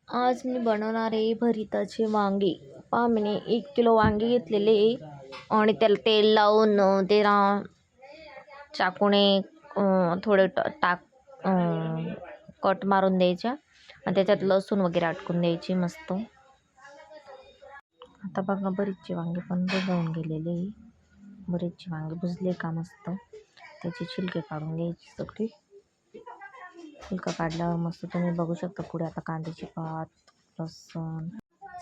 आज मी बनवणार आहे भरिताचे वांगे। पहा मी 1 किलो वांगे घेतलेले आणि त्याला तेल लावून त्याला चाकूने थोडे कट मारून द्यायच्या आणि त्याच्यात लसूण वगैरे अटकून द्यायची मस्त। आता बघा बरीचशी वांगे पण भिजवून गेलेले, बरीचशी वांगे भुजले का मस्त। त्याचे छिलके काढून घ्यायचे सगळे। छिलका काढल्यावर मस्त तुम्ही बघू शकता पुढे आता कांद्याची पात, लसूण,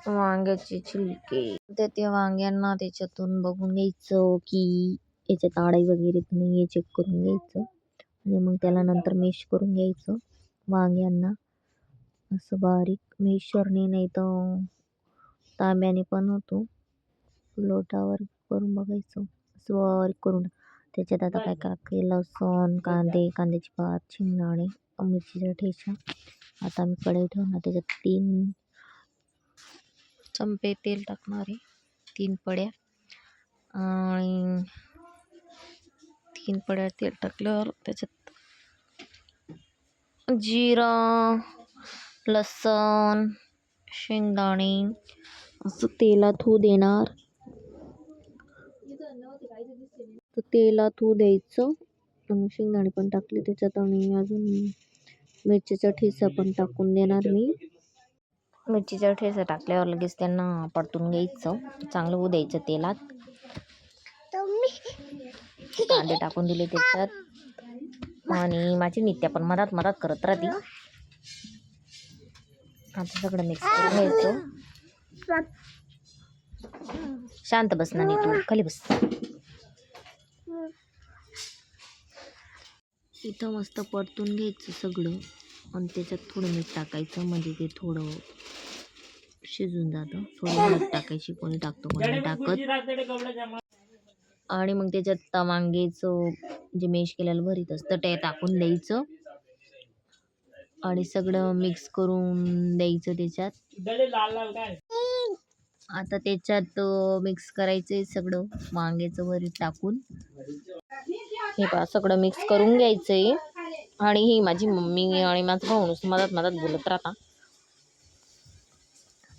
वांग्याचे छिलके। त्या वांग्यांना त्याच्यातून बघून घ्यायचं की याच्यात आळी वगैरे नाही, चेक करून घ्यायचं आणि मग त्याला नंतर मॅश करून घ्यायचं वांग्यांना असं बारीक। मॅशरने नाही तर तांब्याने पण होतो, लोटावर करून बघायचं असं बारीक करून। त्याच्यात आता काय करायचं, लसूण, कांद्याची पात, शेंगदाणे, मिरचीचा ठेचा। आता मी कढई ठेवणार, त्याच्यात 3 चमचे तेल टाकणार आहे, 3 पड्या। आणि 3 पड्या तेल टाकल्यावर त्याच्यात जिरा, लसूण, शेंगदाणे असं तेलात होऊ देणार। तर तेलात होऊ द्यायचं। शेंगदाणे पण टाकले त्याच्यात आणि अजून मिरचीचा ठेचा पण टाकून देणार मी। मिरचीचा ठेचा टाकल्यावर लगेच त्यांना परतून घ्यायचं, चांगलं होऊ द्यायचं तेलात। कांदे टाकून दिले त्याच्यात आणि माझी नित्या पण मधात करत राहते। आता सगळं मिक्स करून घ्यायचं। शांत बस ना, तू खाली बस। इथं मस्त परतून घ्यायचं सगळं आणि त्याच्यात थोडं मीठ टाकायचं, म्हणजे ते थोडं शिजून जातं। थोडं मीठ टाकायची, कोणी टाकतं कोणी टाकत। आणि मग त्याच्यात वांग्याचं जे मॅश केलेलं भरीत असतं ते टाकून द्यायचं आणि सगळं मिक्स करून द्यायचं त्याच्यात। आता त्याच्यात मिक्स करायचंय सगळं वांग्याचं भरीत टाकून। हे पहा सगळं मिक्स करून घ्यायचंय। आणि ही माझी मम्मी आणि माझा भाऊ मधात बोलत राहता,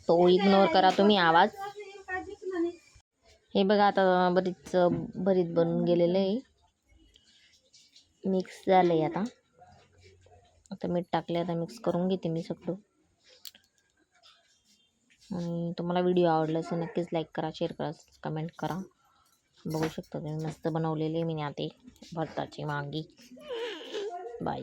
तो इग्नोर करा तुम्ही आवाज। हे बघा आता भरीत बनून गेलेलं आहे, मिक्स झालंय। आता मीठ टाकले, आता मिक्स करून घेते मी सगळं। आणि तुम्हाला व्हिडिओ आवडला असेल नक्कीच लाईक करा, शेअर करा, कमेंट करा। बघू शकता तुम्ही मस्त बनवलेले मी आता भरताची वांगी। बाय।